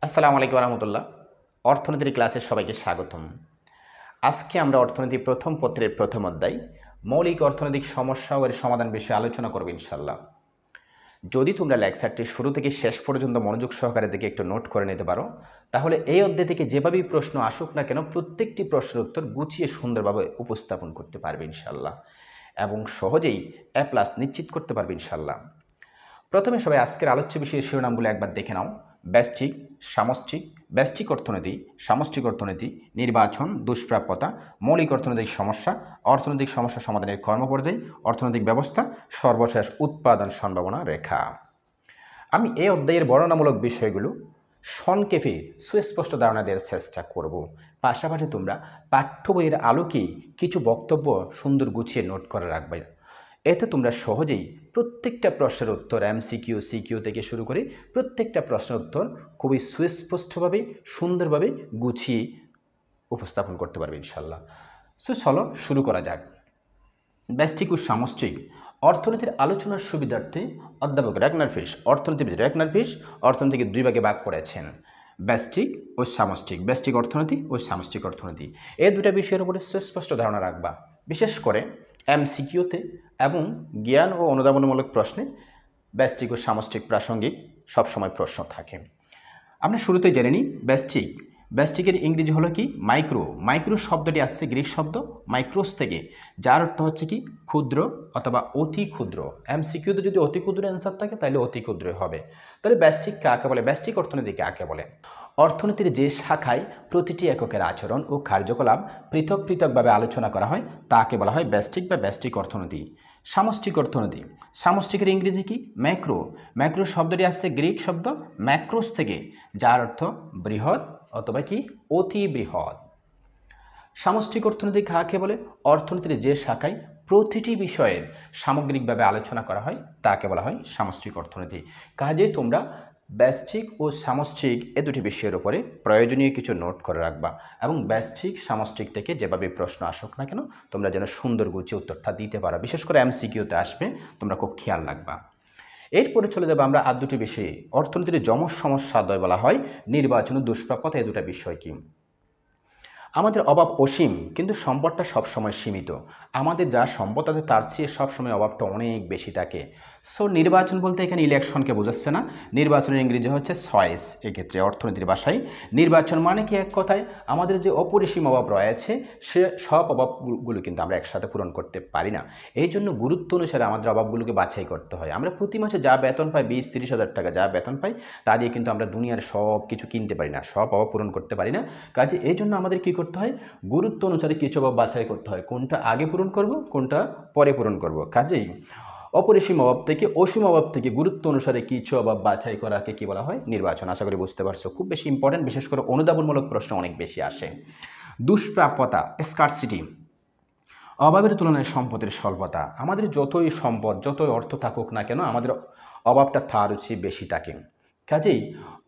আসসালামু আলাইকুম রহমতুল্লাহ। অর্থনীতির ক্লাসে সবাইকে স্বাগতম। আজকে আমরা অর্থনীতি প্রথম পত্রের প্রথম অধ্যায় মৌলিক অর্থনৈতিক সমস্যা ও এর সমাধান বিষয়ে আলোচনা করব ইনশাল্লাহ। যদি তোমরা লেকচারটি শুরু থেকে শেষ পর্যন্ত মনোযোগ সহকারে দেখে একটু নোট করে নিতে পারো, তাহলে এই অধ্যায় থেকে যেভাবেই প্রশ্ন আসুক না কেন প্রত্যেকটি প্রশ্নের উত্তর গুছিয়ে সুন্দরভাবে উপস্থাপন করতে পারবে ইনশাল্লাহ, এবং সহজেই A+ নিশ্চিত করতে পারবে ইনশাল্লাহ। প্রথমে সবাই আজকের আলোচ্য বিষয়ের শিরোনামগুলো একবার দেখে নাও। ব্যষ্টিক, সামষ্টিক, ব্যষ্টিক অর্থনীতি, সামষ্টিক অর্থনীতি, নির্বাচন, দুষ্প্রাপ্যতা, মৌলিক অর্থনৈতিক সমস্যা, অর্থনৈতিক সমস্যা সমাধানের কর্মপর্যায়, অর্থনৈতিক ব্যবস্থা, সর্বশেষ উৎপাদন সম্ভাবনা রেখা। আমি এই অধ্যায়ের বর্ণনামূলক বিষয়গুলো সংক্ষেপে সুস্পষ্ট ধারণা দেওয়ার চেষ্টা করব। পাশাপাশি তোমরা পাঠ্য বইয়ের আলোকে কিছু বক্তব্য সুন্দর গুছিয়ে নোট করে রাখবে। এতে তোমরা সহজেই প্রত্যেকটা প্রশ্নের উত্তর MCQ, CQ থেকে শুরু করে প্রত্যেকটা প্রশ্নের উত্তর খুবই সুস্পষ্টভাবে সুন্দরভাবে গুছিয়ে উপস্থাপন করতে পারবে ইনশাল্লাহ। চলো শুরু করা যাক। ব্যষ্টিক ও সামষ্টিক অর্থনীতির আলোচনার সুবিধার্থে অধ্যাপক রেগনার ফিশ, অর্থনীতিবিদ রেগনার ফিশ অর্থনীতিকে দুই ভাগে ভাগ করেছেন, ব্যষ্টিক ও সামষ্টিক। ব্যষ্টিক অর্থনীতি ও সামষ্টিক অর্থনীতি, এই দুটা বিষয়ের উপরে সুস্পষ্ট ধারণা রাখবা। বিশেষ করে MCQতে এবং জ্ঞান ও অনুধাবনমূলক প্রশ্নে ব্যষ্টিক ও সামষ্টিক প্রাসঙ্গিক সবসময় প্রশ্ন থাকে। আমরা শুরুতেই জেনে নিই ব্যষ্টিক। ব্যষ্টিকের ইংরেজি হলো কি? মাইক্রো। মাইক্রো শব্দটি আসছে গ্রিক শব্দ মাইক্রোস থেকে, যার অর্থ হচ্ছে কি? ক্ষুদ্র অথবা অতি ক্ষুদ্র। MCQতে যদি অতি ক্ষুদ্র অ্যান্সার থাকে তাহলে অতি ক্ষুদ্র হবে। তাহলে ব্যষ্টিক কাকে বলে? ব্যষ্টিক অর্থনীতি কাকে বলে? অর্থনীতির যে শাখায় প্রতিটি এককের আচরণ ও কার্যকলাপ পৃথক পৃথকভাবে আলোচনা করা হয় তাকে বলা হয় ব্যষ্টিক বা ব্যষ্টিক অর্থনীতি। সামষ্টিক অর্থনীতি। সামষ্টিকের ইংরেজি কি? ম্যাক্রো। ম্যাক্রো শব্দটি আসছে গ্রিক শব্দ ম্যাক্রোস থেকে, যার অর্থ বৃহৎ অথবা কি? অতি বৃহৎ। সামষ্টিক অর্থনীতি কাকে বলে? অর্থনীতির যে শাখায় প্রতিটি বিষয়ের সামগ্রিকভাবে আলোচনা করা হয় তাকে বলা হয় সামষ্টিক অর্থনীতি। কাজে তোমরা ব্যষ্টিক ও সামষ্টিক এ দুটি বিষয়ের উপরে প্রয়োজনীয় কিছু নোট করে রাখবা, এবং ব্যষ্টিক সামষ্টিক থেকে যেভাবে প্রশ্ন আসুক না কেন তোমরা যেন সুন্দর গুছিয়ে উত্তরটা দিতে পারো। বিশেষ করে MCQতে আসবে, তোমরা খুব খেয়াল রাখবা। এরপরে চলে যাবো আমরা আর দুটি বিষয়ে। অর্থনীতির যমজ সমস্যা দ্বয় বলা হয় নির্বাচন ও দুষ্প্রাপ্যতা। এই দুটা বিষয় কি? আমাদের অভাব অসীম, কিন্তু সম্পদটা সবসময় সীমিত। আমাদের যা সম্পদ আছে তার চেয়ে সবসময় অভাবটা অনেক বেশি থাকে। সো নির্বাচন বলতে এখানে ইলেকশনকে বোঝাচ্ছে না, নির্বাচনের ইংরেজি হচ্ছে চয়েস। এক্ষেত্রে অর্থনীতির ভাষায় নির্বাচন মানে কি? এক কথায় আমাদের যে অপরিসীম অভাব রয়েছে সে সব অভাবগুলো কিন্তু আমরা একসাথে পূরণ করতে পারি না। এই জন্য গুরুত্ব অনুসারে আমাদের অভাবগুলোকে বাছাই করতে হয়। আমরা প্রতি মাসে যা বেতন পাই 20-30 হাজার টাকা যা বেতন পাই তা দিয়ে কিন্তু আমরা দুনিয়ার সব কিছু কিনতে পারি না, সব অভাব পূরণ করতে পারি না। কাজে এই জন্য আমাদের কী করতে হয়? গুরুত্ব অনুসারে কিছু অভাব বাছাই করতে হয়, কোনটা আগে পূরণ করব কোনটা পরে পূরণ করব। কাজেই অপরিসীম অভাব থেকে অসীম অভাব থেকে গুরুত্ব অনুসারে কিছু অভাব বাছাই করাকে কি বলা হয়? নির্বাচন। আশা করি বুঝতে পারছো। খুব বেশি ইম্পর্টেন্ট, বিশেষ করে অনুধাবনমূলক প্রশ্ন অনেক বেশি আসে। দুষ্প্রাপ্যতা, স্কারসিটি। অভাবের তুলনায় সম্পদের স্বল্পতা। আমাদের যতই সম্পদ যতই অর্থ থাকুক না কেন আমাদের অভাবটা তার চেয়ে বেশি থাকে। কাজেই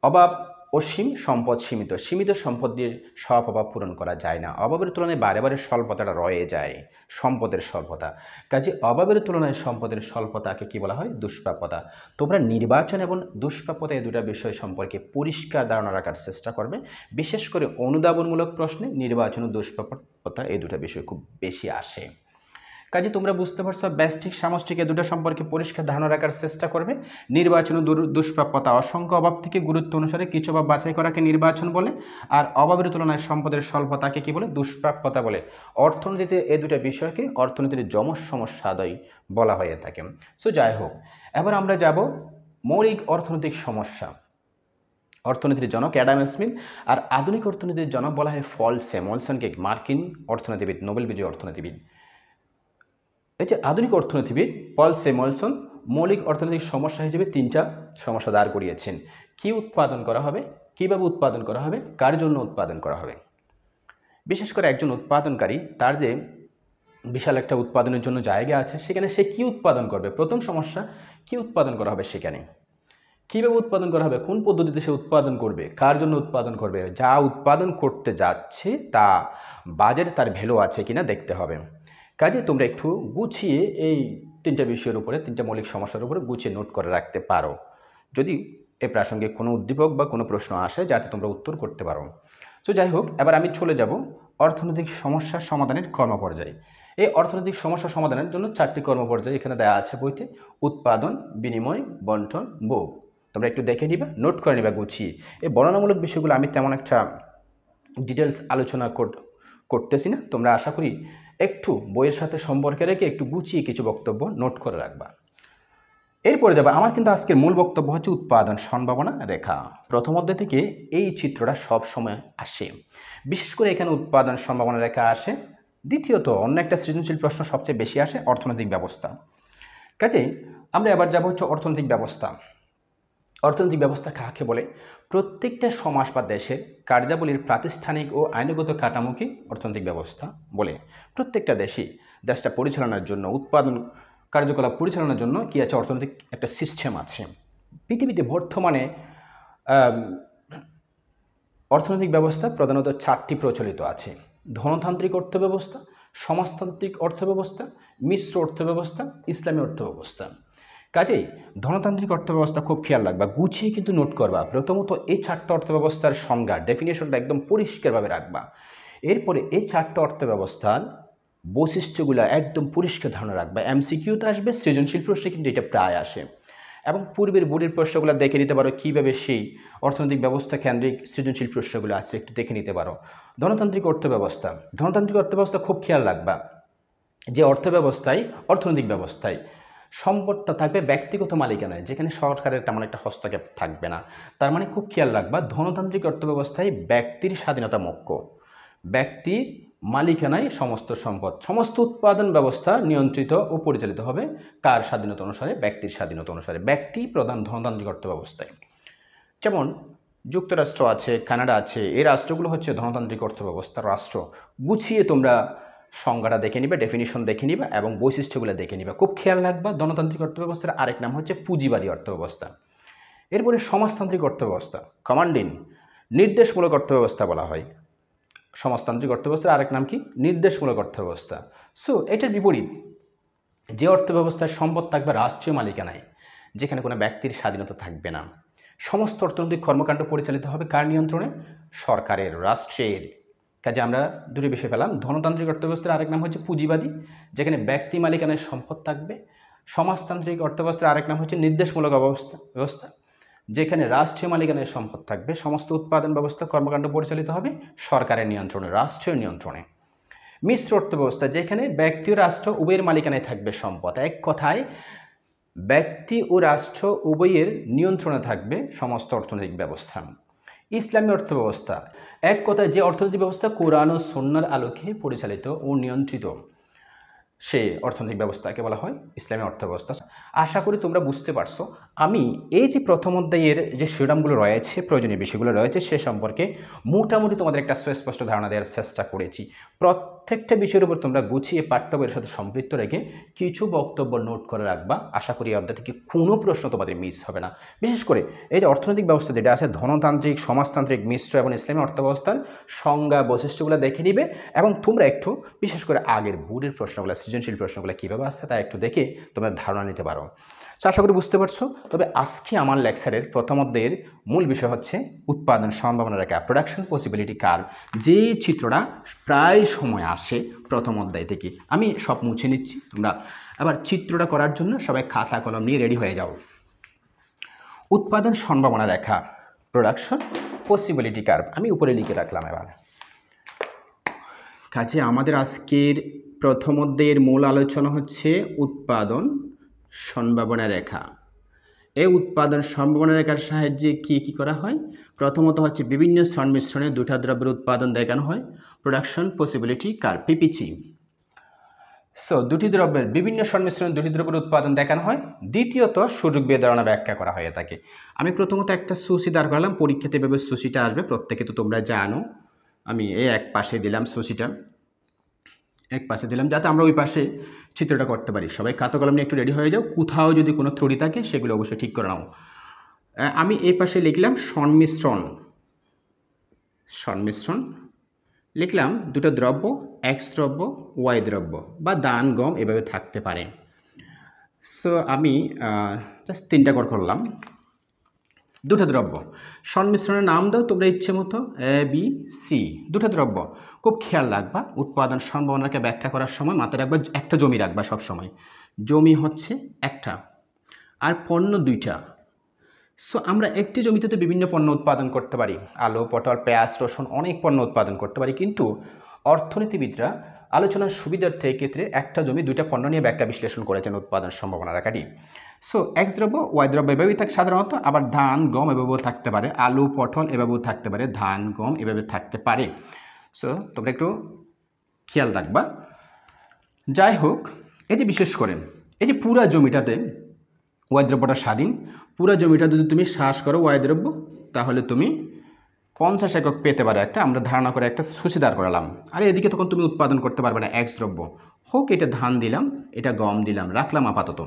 অভাব অসীম, সম্পদ সীমিত। সীমিত সম্পদ দিয়ে সব অভাব পূরণ করা যায় না। অভাবের তুলনায় বারে বারে স্বল্পতাটা রয়ে যায়, সম্পদের স্বল্পতা। কাজে অভাবের তুলনায় সম্পদের স্বল্পতাকে কি বলা হয়? দুষ্প্রাপ্যতা। তোমরা নির্বাচন এবং দুষ্প্রাপ্যতা এই দুটা বিষয় সম্পর্কে পরিষ্কার ধারণা রাখার চেষ্টা করবে। বিশেষ করে অনুধাবনমূলক প্রশ্নে নির্বাচন ও দুষ্প্রাপ্যতা এই দুটা বিষয় খুব বেশি আসে। কাজে তোমরা বুঝতে পারছো ব্যষ্টিক সামষ্টিক এই দুটো সম্পর্কে পরিষ্কার ধারণা রাখার চেষ্টা করবে। নির্বাচন ও দুষ্প্রাপ্যতা। অসংখ্য অভাব থেকে গুরুত্ব অনুসারে কিছু অভাব বাছাই করাকে নির্বাচন বলে, আর অভাবের তুলনায় সম্পদের স্বল্পতাকে কি বলে? দুষ্প্রাপ্যতা বলে। অর্থনীতিতে এই দুটো বিষয়কে অর্থনীতির যমজ সমস্যাদ্বয় বলা হয়ে থাকে। সো যাই হোক, এবার আমরা যাব মৌলিক অর্থনৈতিক সমস্যা। অর্থনীতির জনক অ্যাডাম স্মিথ, আর আধুনিক অর্থনীতির জনক বলা হয় পল স্যামুয়েলসনকে, মার্কিন অর্থনীতিবিদ, নোবেল বিজয়ী অর্থনীতিবিদ। এই যে আধুনিক অর্থনীতিবিদ পল স্যামুয়েলসন মৌলিক অর্থনৈতিক সমস্যা হিসেবে তিনটা সমস্যা দাঁড় করিয়েছেন। কি উৎপাদন করা হবে, কিভাবে উৎপাদন করা হবে, কার জন্য উৎপাদন করা হবে। বিশেষ করে একজন উৎপাদনকারী তার যে বিশাল একটা উৎপাদনের জন্য জায়গা আছে সেখানে সে কি উৎপাদন করবে। প্রথম সমস্যা, কি উৎপাদন করা হবে, সেখানে কীভাবে উৎপাদন করা হবে, কোন পদ্ধতিতে সে উৎপাদন করবে, কার জন্য উৎপাদন করবে, যা উৎপাদন করতে যাচ্ছে তা বাজারে তার ভ্যালু আছে কিনা দেখতে হবে। কাজে তোমরা একটু গুছিয়ে এই তিনটা বিষয়ের উপরে, তিনটা মৌলিক সমস্যার উপরে গুছিয়ে নোট করে রাখতে পারো। যদি এ প্রাসঙ্গিক কোনো উদ্দীপক বা কোনো প্রশ্ন আসে যাতে তোমরা উত্তর করতে পারো। তো যাই হোক, এবার আমি চলে যাব অর্থনৈতিক সমস্যার সমাধানের কর্মপর্যায়ে। এই অর্থনৈতিক সমস্যা সমাধানের জন্য 4টি কর্মপর্যায় এখানে দেওয়া আছে বইতে: উৎপাদন, বিনিময়, বন্টন, ভোগ। তোমরা একটু দেখে নিবা, নোট করে নিবা গুছিয়ে। এই বর্ণনামূলক বিষয়গুলো আমি তেমন একটা ডিটেলস আলোচনা করতেছি না, তোমরা আশা করি একটু বইয়ের সাথে সম্পর্কে রেখে একটু গুছিয়ে কিছু বক্তব্য নোট করে রাখবা। এরপরে যাবে, আমার কিন্তু আজকের মূল বক্তব্য হচ্ছে উৎপাদন সম্ভাবনা রেখা। প্রথম অধ্যায় থেকে এই চিত্রটা সব সময় আসে, বিশেষ করে এখানে উৎপাদন সম্ভাবনা রেখা আসে। দ্বিতীয়ত অন্য একটা সৃজনশীল প্রশ্ন সবচেয়ে বেশি আসে, অর্থনৈতিক ব্যবস্থা। কাজেই আমরা এবার যাব হচ্ছে অর্থনৈতিক ব্যবস্থা। অর্থনৈতিক ব্যবস্থা কাকে বলে? প্রত্যেকটা সমাজ বা দেশের কার্যাবলীর প্রাতিষ্ঠানিক ও আইনগত কাঠামোকে অর্থনৈতিক ব্যবস্থা বলে। প্রত্যেকটা দেশই দেশটা পরিচালনার জন্য, উৎপাদন কার্যকলাপ পরিচালনার জন্য কী আছে? অর্থনৈতিক একটা সিস্টেম আছে। পৃথিবীতে বর্তমানে অর্থনৈতিক ব্যবস্থা প্রধানত 4টি প্রচলিত আছে: ধনতান্ত্রিক অর্থব্যবস্থা, সমাজতান্ত্রিক অর্থব্যবস্থা, মিশ্র অর্থব্যবস্থা, ইসলামী অর্থব্যবস্থা। কাজেই ধনতান্ত্রিক অর্থব্যবস্থা খুব খেয়াল রাখবা, গুছিয়ে কিন্তু নোট করবা। প্রথমত এই 4টা অর্থব্যবস্থার সংজ্ঞা, ডেফিনেশনটা একদম পরিষ্কারভাবে রাখবা। এরপরে এই 4টা অর্থব্যবস্থার বৈশিষ্ট্যগুলো একদম পরিষ্কার ধারণা রাখবা। এমসিকিউতে আসবে, সৃজনশীল প্রশ্নে কিন্তু এটা প্রায় আসে, এবং পূর্বের বোর্ডের প্রশ্নগুলো দেখে নিতে পারো কীভাবে সেই অর্থনৈতিক ব্যবস্থা কেন্দ্রিক সৃজনশীল প্রশ্নগুলো আছে, একটু দেখে নিতে পারো। ধনতান্ত্রিক অর্থব্যবস্থা, ধনতান্ত্রিক অর্থব্যবস্থা খুব খেয়াল রাখবা যে অর্থব্যবস্থায়, অর্থনৈতিক ব্যবস্থায় সম্পদটা থাকবে ব্যক্তিগত মালিকানায়, যেখানে সরকারের তেমন একটা হস্তক্ষেপ থাকবে না। তার মানে খুব খেয়াল রাখবা, ধনতান্ত্রিক অর্থব্যবস্থায় ব্যক্তির স্বাধীনতা মুখ্য, ব্যক্তির মালিকানায় সমস্ত সম্পদ, সমস্ত উৎপাদন ব্যবস্থা নিয়ন্ত্রিত ও পরিচালিত হবে কার স্বাধীনতা অনুসারে? ব্যক্তির স্বাধীনতা অনুসারে। ব্যক্তি প্রধান ধনতান্ত্রিক অর্থব্যবস্থায়। যেমন যুক্তরাষ্ট্র আছে, কানাডা আছে, এই রাষ্ট্রগুলো হচ্ছে ধনতান্ত্রিক অর্থব্যবস্থার রাষ্ট্র। গুছিয়ে তোমরা সংজ্ঞাটা দেখে নিবে, ডেফিনিশন দেখে নিবা এবং বৈশিষ্ট্যগুলো দেখে নিবা। খুব খেয়াল রাখবা, ধনতান্ত্রিক অর্থব্যবস্থার আরেক নাম হচ্ছে পুঁজিবাদী অর্থব্যবস্থা। এরপরে সমাজতান্ত্রিক অর্থব্যবস্থা, কমান্ডিং, নির্দেশমূলক অর্থব্যবস্থা বলা হয়। সমাজতান্ত্রিক অর্থব্যবস্থার আরেক নাম কি? নির্দেশমূলক অর্থব্যবস্থা। সো এটার বিপরীত, যে অর্থব্যবস্থায় সম্পদ থাকবে রাষ্ট্রীয় মালিকানায়, যেখানে কোনো ব্যক্তির স্বাধীনতা থাকবে না। সমস্ত অর্থনৈতিক কর্মকাণ্ড পরিচালিত হবে কার নিয়ন্ত্রণে? সরকারের, রাষ্ট্রের। কাজে আমরা দুটি বিষয় পেলাম। ধনতান্ত্রিক অর্থব্যবস্থার আরেক নাম হচ্ছে পুঁজিবাদী, যেখানে ব্যক্তি মালিকানায় সম্পদ থাকবে। সমাজতান্ত্রিক অর্থব্যবস্থার আরেক নাম হচ্ছে নির্দেশমূলক ব্যবস্থা, যেখানে রাষ্ট্রীয় মালিকানায় সম্পদ থাকবে। সমস্ত উৎপাদন ব্যবস্থা, কর্মকাণ্ড পরিচালিত হবে সরকারের নিয়ন্ত্রণে, রাষ্ট্রীয় নিয়ন্ত্রণে। মিশ্র অর্থব্যবস্থা, যেখানে ব্যক্তি ও রাষ্ট্র উভয়ের মালিকানায় থাকবে সম্পদ। এক কথায় ব্যক্তি ও রাষ্ট্র উভয়ের নিয়ন্ত্রণে থাকবে সমস্ত অর্থনৈতিক ব্যবস্থা। ইসলামী অর্থব্যবস্থা, এক কথায় যে অর্থনৈতিক ব্যবস্থা কোরআন ও সুন্নাহর আলোকে পরিচালিত ও নিয়ন্ত্রিত, সে অর্থনৈতিক ব্যবস্থাকে বলা হয় ইসলামী অর্থব্যবস্থা। আশা করি তোমরা বুঝতে পারছো। আমি এই যে প্রথম অধ্যায়ের যে শিরোনামগুলো রয়েছে, প্রয়োজনীয় বিষয়গুলো রয়েছে, সে সম্পর্কে মোটামুটি তোমাদের একটা সুস্পষ্ট ধারণা দেওয়ার চেষ্টা করেছি। প্রত্যেকটা বিষয়ের উপর তোমরা গুছিয়ে পাঠ্য বইয়ের সাথে সম্পৃক্ত রেখে কিছু বক্তব্য নোট করে রাখবা। আশা করি এই অধ্যায় থেকে কোনো প্রশ্ন তোমাদের মিস হবে না। বিশেষ করে এই যে অর্থনৈতিক ব্যবস্থা যেটা আছে, ধনতান্ত্রিক, সমাজতান্ত্রিক, মিশ্র এবং ইসলামী অর্থব্যবস্থার সংজ্ঞা, বৈশিষ্ট্যগুলো দেখে নিবে এবং তোমরা একটু বিশেষ করে আগের বোর্ডের প্রশ্নগুলো, সৃজনশীল প্রশ্নগুলো কীভাবে আসছে তা একটু দেখে তোমরা ধারণা নিতে পারো। আশা করি বুঝতে পারছো। তবে আজকে আমার লেকচারের প্রথম অধ্যায়ের মূল বিষয় হচ্ছে উৎপাদন সম্ভাবনা রেখা, প্রোডাকশন পসিবিলিটি কার্ভ, যে চিত্রটা প্রায় সময় আসে প্রথম অধ্যায় থেকে। আমি সব মুছে নিচ্ছি, তোমরা আবার চিত্রটা করার জন্য সবাই খাতা কলম নিয়ে রেডি হয়ে যাও। উৎপাদন সম্ভাবনা রেখা, প্রোডাকশন পসিবিলিটি কার্ভ, আমি উপরে লিখে রাখলাম। এবার কাজে আমাদের আজকের প্রথম অধ্যায়ের মূল আলোচনা হচ্ছে উৎপাদন সম্ভাবনা রেখা। এই উৎপাদন সম্ভাবনা রেখার সাহায্যে কি করা হয়? প্রথমত হচ্ছে বিভিন্ন সংমিশ্রণে দুটা দ্রব্যের উৎপাদন দেখানো হয়, production possibility curve, PPC. So দুটি দ্রব্যের, বিভিন্ন সংমিশ্রণে দুটি দ্রব্যের উৎপাদন দেখানো হয়। দ্বিতীয়ত সুযোগ বিধারণা ব্যাখ্যা করা হয়ে থাকে। আমি প্রথমত একটা সূচি দাঁড় করালাম, পরীক্ষাতে এভাবে সূচিটা আসবে, প্রত্যেকে তো তোমরা জানো। আমি এই এক পাশে দিলাম সূচিটা, এক পাশে দিলাম যাতে আমরা ওই পাশে চিত্রটা করতে পারি। সবাই খাতা কলম নিয়ে একটু রেডি হয়ে যাও। কোথাও যদি কোনো ত্রুটি থাকে সেগুলো অবশ্যই ঠিক করে নাও। আমি এই পাশে লিখলাম সংমিশ্রণ লিখলাম দুটো দ্রব্য, এক্স দ্রব্য, ওয়াই দ্রব্য, বা ধান গম এভাবে থাকতে পারে। সো আমি জাস্ট 3টা করলাম। দুটো দ্রব্য, সংমিশ্রণের নাম দাও তোমরা ইচ্ছে মতো, এ বি সি, দুটো দ্রব্য। খুব খেয়াল রাখবা উৎপাদন সম্ভাবনাকে ব্যাখ্যা করার সময় মাথায় রাখবা একটা জমি রাখবা সব সময়, জমি হচ্ছে একটা আর পণ্য দুইটা। সো আমরা একটি জমিতে তো বিভিন্ন পণ্য উৎপাদন করতে পারি, আলু, পটল, পেঁয়াজ, রসুন, অনেক পণ্য উৎপাদন করতে পারি, কিন্তু অর্থনীতিবিদরা আলোচনার সুবিধার্থে এক্ষেত্রে একটা জমি দুইটা পণ্য নিয়ে ব্যাখ্যা বিশ্লেষণ করেছেন উৎপাদন সম্ভাবনা রেখাটি। সো এক্স দ্রব্য ওয়াই দ্রব্য এভাবেই থাকে সাধারণত, আবার ধান গম এভাবেও থাকতে পারে, আলু পটল এভাবেও থাকতে পারে, ধান গম এভাবে থাকতে পারে। সো তোমরা একটু খেয়াল রাখবা। যাই হোক, এই যে বিশেষ করে এই যে পুরা জমিটাতে ওয়াই দ্রব্যটা স্বাধীন, পুরা জমিটা যদি তুমি শ্বাস করো ওয়াই দ্রব্য, তাহলে তুমি 50 একক পেতে পারো একটা, আমরা ধারণা করে একটা সূচি দাঁড় করালাম। আর এদিকে তখন তুমি উৎপাদন করতে পারবে না এক্স দ্রব্য, হোক এটা ধান দিলাম, এটা গম দিলাম, রাখলাম আপাতত।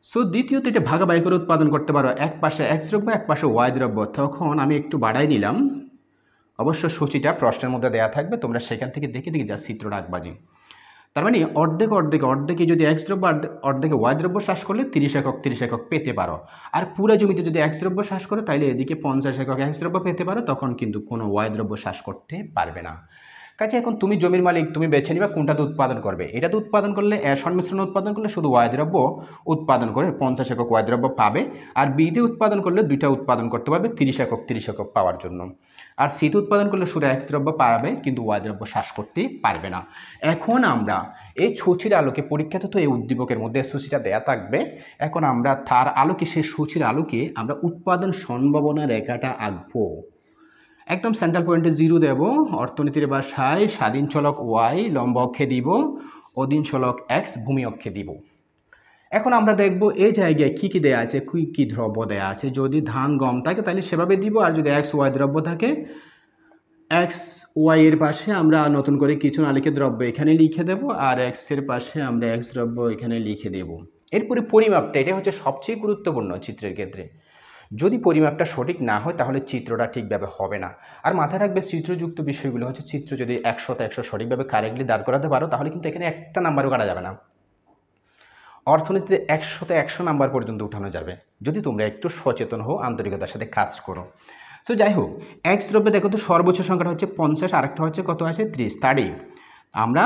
সো দ্বিতীয়ত এটা ভাগাভাগি করে উৎপাদন করতে পারো, এক পাশে এক্স দ্রব্য এক পাশে ওয়াই দ্রব্য। তখন আমি একটু বাড়াই নিলাম, অবশ্য সূচিটা প্রশ্নের মধ্যে দেওয়া থাকবে, তোমরা সেখান থেকে দেখে দেখে যা চিত্রটা আঁকবাজি। তার মানে অর্ধেকে যদি এক্স দ্রব্য অর্ধেকে ওয়াই দ্রব্য শ্বাস করলে 30 একক পেতে পারো। আর পুরো জমিতে যদি এক্স দ্রব্য শ্বাস করো তাহলে এদিকে 50 একক এক্স দ্রব্য পেতে পারো, তখন কিন্তু কোনো ওয়াই দ্রব্য শ্বাস করতে পারবে না। কাজে এখন তুমি জমির মালিক, তুমি বেছে নিবা কোনটাতে উৎপাদন করবে। এটাতে উৎপাদন করলে সংমিশ্রণ উৎপাদন করলে শুধু ওয়াই দ্রব্য উৎপাদন করে 50 একক ওয়াই দ্রব্য পাবে, আর বিতে উৎপাদন করলে দুইটা উৎপাদন করতে পারবে 30 একক পাওয়ার জন্য। আর সিতে উৎপাদন করলে শুধু এক্স দ্রব্য পাবে কিন্তু ওয়াই দ্রব্য শ্বাস করতে পারবে না। এখন আমরা এই সূচির আলোকে, পরীক্ষাতে তো এই উদ্দীপকের মধ্যে সূচিটা দেয়া থাকবে, এখন আমরা তার আলোকে, সেই সূচির আলোকে আমরা উৎপাদন সম্ভাবনা রেখাটা আঁকবো। একদম সেন্ট্রাল পয়েন্টে 0 দেব, অর্থনীতির ভাষায় স্বাধীন চলক ওয়াই লম্ব অক্ষে দিব, অধীন চলক এক্স ভূমি অক্ষে দিব। এখন আমরা দেখব এই জায়গায় কী কী দেয়া আছে, কী দ্রব্য দেয়া আছে। যদি ধান গম থাকে তাহলে সেভাবে দিব, আর যদি এক্স ওয়াই দ্রব্য থাকে এক্স ওয়াই এর পাশে আমরা নতুন করে কিছু না লিখে দ্রব্য এখানে লিখে দেব, আর এক্স এর পাশে আমরা এক্স দ্রব্য এখানে লিখে দেব। এরপরে পরিমাপটা, এটা হচ্ছে সবচেয়ে গুরুত্বপূর্ণ চিত্রের ক্ষেত্রে। যদি পরিমাপটা সঠিক না হয় তাহলে চিত্রটা ঠিকভাবে হবে না। আর মাথায় রাখবে চিত্রযুক্ত বিষয়গুলো হচ্ছে, চিত্র যদি 100তে 100 সঠিকভাবে কারেক্টলি দাঁড় করাতে পারো তাহলে কিন্তু এখানে একটা নাম্বারও কাটা যাবে না। অর্থনীতিতে 100তে 100 নাম্বার পর্যন্ত উঠানো যাবে যদি তোমরা একটু সচেতন হও, আন্তরিকতার সাথে কাজ করো। সো যাই হোক, এক্স দ্রব্যে দেখো তো সর্বোচ্চ সংখ্যাটা হচ্ছে 50, আরেকটা হচ্ছে কত আছে 30, তারই আমরা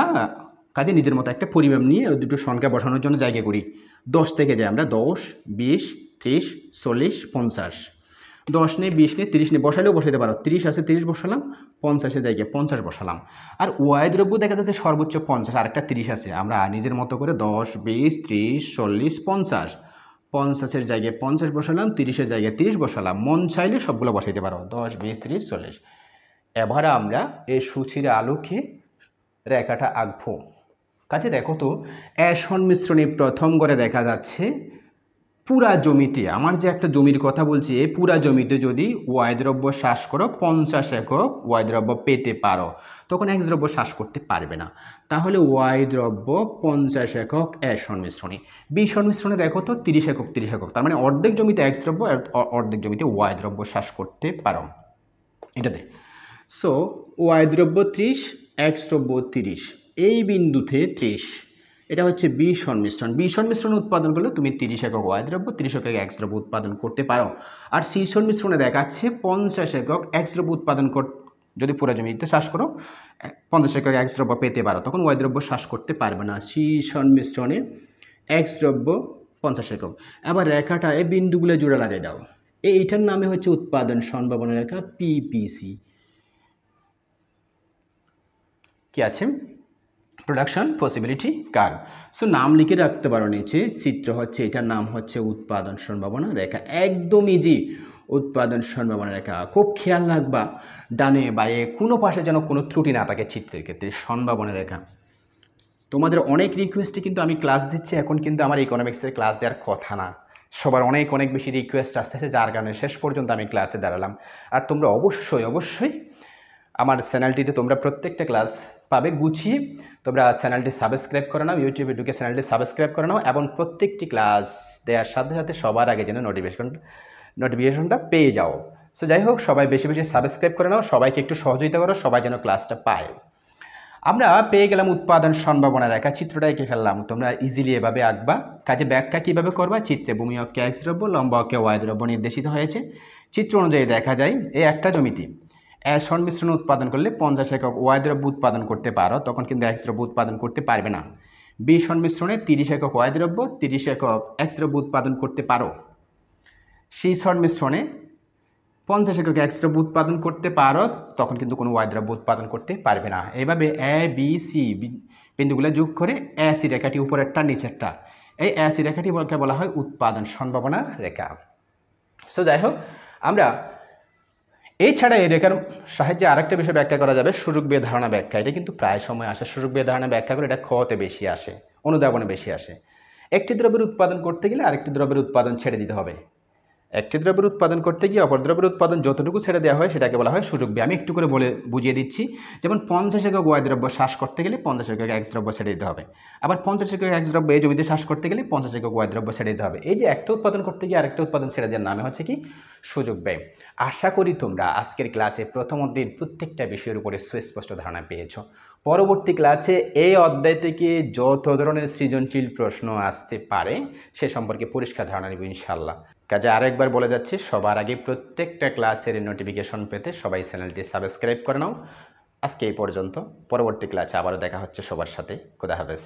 কাজে নিজের মতো একটা পরিমাপ নিয়ে ওই দুটো সংখ্যা বসানোর জন্য জায়গা করি। 10 থেকে যাই আমরা 10, 20, 30, 40, 50। 10 নিয়ে 20 নিয়ে 30 নিয়ে বসালেও বসাতে পারো, 30 আছে 30 বসালাম, 50-এর জায়গায় 50 বসালাম। আর ওয়াই দ্রব্য দেখা যাচ্ছে সর্বোচ্চ 50, আরেকটা 30 আছে, আমরা নিজের মতো করে 10, 20, 30, 40, 50, 50-এর জায়গায় 50 বসালাম, 30-এর জায়গায় 30 বসালাম। মন চাইলে সবগুলো বসাইতে পারো, 10, 20, 30, 40। এবার আমরা এই সূচির আলোকে রেখাটা আঁকবো। কাজে দেখো তো সংমিশ্রণে প্রথম করে দেখা যাচ্ছে পুরা জমিতে, আমার যে একটা জমির কথা বলছি, এই পুরা জমিতে যদি ওয়াই দ্রব্য শ্বাস করো 50 একক ওয়াই দ্রব্য পেতে পারো, তখন এক্স দ্রব্য শ্বাস করতে পারবে না। তাহলে ওয়াই দ্রব্য 50 একক সংমিশ্রণে। বি সংমিশ্রণে দেখো তো 30 একক 30 একক, তার মানে অর্ধেক জমিতে এক্স দ্রব্য, অর্ধেক জমিতে ওয়াই দ্রব্য শ্বাস করতে পারো এটাতে। সো ওয়াই দ্রব্য 30, এক্স দ্রব্য 30, এই বিন্দুতে 30, এটা হচ্ছে বি সংমিশ্রণ। বি সংমিশ্রণ উৎপাদন করলে তুমি 30 একক ওয়াই দ্রব্য 30 একক এক্স দ্রব্য উৎপাদন করতে পারো। আর সি সংমিশ্রণে দেখাচ্ছে 50 একক এক্স দ্রব্য উৎপাদন যদি পুরো জমিতে শ্বাস করো 50 একক এক্স দ্রব্য পেতে পারো, তখন ওয়াই দ্রব্য শ্বাস করতে পারবে না। সি সংমিশ্রণে এক্স দ্রব্য 50 একক। আবার রেখাটা এই বিন্দুগুলো জোড়া লাগিয়ে দাও, এইটার নামে হচ্ছে উৎপাদন সম্ভাবনা রেখা, পিপিসি। কি আছে? Production possibility curve. সো নাম লিখে রাখতে পারো নিচে, চিত্র হচ্ছে এটার নাম হচ্ছে উৎপাদন সম্ভাবনা রেখা। একদম ইজি উৎপাদন সম্ভাবনা রেখা। খুব খেয়াল রাখবা ডানে বায়ে কোনো পাশে যেন কোনো ত্রুটি না থাকে চিত্রের ক্ষেত্রে। সম্ভাবনা রেখা তোমাদের অনেক রিকোয়েস্টে কিন্তু আমি ক্লাস দিচ্ছি, এখন কিন্তু আমার ইকোনমিক্সের ক্লাস দেওয়ার কথা না, সবার অনেক বেশি রিকোয়েস্ট আসতেছে, যার কারণে শেষ পর্যন্ত আমি ক্লাসে দাঁড়ালাম। আর তোমরা অবশ্যই আমার চ্যানেলটিতে তোমরা প্রত্যেকটা ক্লাস পাবে গুছিয়ে। তোমরা চ্যানেলটি সাবস্ক্রাইব করে নাও, ইউটিউবে ঢুকে চ্যানেলটি সাবস্ক্রাইব করে নাও, এবং প্রত্যেকটি ক্লাস দেওয়ার সাথে সাথে সবার আগে যেন নোটিফিকেশনটা পেয়ে যাও। সো যাই হোক, সবাই বেশি সাবস্ক্রাইব করে নাও, সবাইকে একটু সহযোগিতা করো, সবাই যেন ক্লাসটা পায়। আমরা পেয়ে গেলাম উৎপাদন সম্ভাবনা রেখা, চিত্রটা এঁকে ফেললাম। তোমরা ইজিলি এভাবে আঁকবা। কাজে ব্যাখ্যা কীভাবে করবা? চিত্রে ভূমি অক্ষে এক্স দ্রব্য, লম্ব অক্ষে ওয়াই দ্রব্য নির্দেশিত হয়েছে। চিত্র অনুযায়ী দেখা যায় এই একটা জমিতে সংমিশ্রণ উৎপাদন করলে 50 একক ওয়াই দ্রব্য উৎপাদন করতে পারো, তখন কিন্তু এক্স দ্রব্য উৎপাদন করতে পারবে না। বি সংমিশ্রণে 30 একক ওয়াই দ্রব্য, 30 একক এক্স দ্রব্য উৎপাদন করতে পারো। সি সংমিশ্রণে 50 একক এক্স দ্রব্য উৎপাদন করতে পারো, তখন কিন্তু কোনো ওয়াই দ্রব্য উৎপাদন করতে পারবে না। এইভাবে এ বি সি বিন্দুগুলো যোগ করে এ সি রেখাটি উপরেরটা নিচেরটা, এই এ সি রেখাটি বলা হয় উৎপাদন সম্ভাবনা রেখা। সো যাই হোক, আমরা এছাড়া এই রেখার সাহায্যে আরেকটা বিষয় ব্যাখ্যা করা যাবে, সুযোগ বিয়ে ধারণা ব্যাখ্যা। এটা কিন্তু প্রায় সময় আসে, সুযোগ বিয়ে ধারণা ব্যাখ্যা করে এটা খতে বেশি আসে, অনুধাবনে বেশি আসে। একটি দ্রব্যের উৎপাদন করতে গেলে আরেকটি দ্রব্যের উৎপাদন ছেড়ে দিতে হবে। একটি দ্রব্যের উৎপাদন করতে গিয়ে অপর দ্রব্যের উৎপাদন যতটুকু ছেড়ে দেওয়া হয় সেটাকে বলা হয় সুযোগ বিয়ে। আমি একটু করে বলে বুঝিয়ে দিচ্ছি। যেমন 50 একক ওয়াই দ্রব্য শ্বাস করতে গেলে 50 একক এক্স দ্রব্য ছেড়ে দিতে হবে। আবার 50 একক এক্স দ্রব্য এই জমিতে শ্বাস করতে গেলে 50 একক ওয়াই দ্রব্য ছেড়ে দিতে হবে। এই যে একটা উৎপাদন করতে গিয়ে আরেকটা উৎপাদন ছেড়ে দেওয়ার নামে হচ্ছে কি সুযোগ ব্যয়। আশা করি তোমরা আজকের ক্লাসে প্রথম অধ্যায়ের প্রত্যেকটা বিষয়ের উপরে সুস্পষ্ট ধারণা পেয়েছো। পরবর্তী ক্লাসে এই অধ্যায় থেকে যত ধরনের সৃজনশীল প্রশ্ন আসতে পারে সে সম্পর্কে পরিষ্কার ধারণা নেব ইনশাআল্লাহ। কাজে আরেকবার বলে যাচ্ছি, সবার আগে প্রত্যেকটা ক্লাসের নোটিফিকেশন পেতে সবাই চ্যানেলটি সাবস্ক্রাইব করে নাও। আজকে এই পর্যন্ত, পরবর্তী ক্লাসে আবারও দেখা হচ্ছে সবার সাথে। খোদা হাফেজ।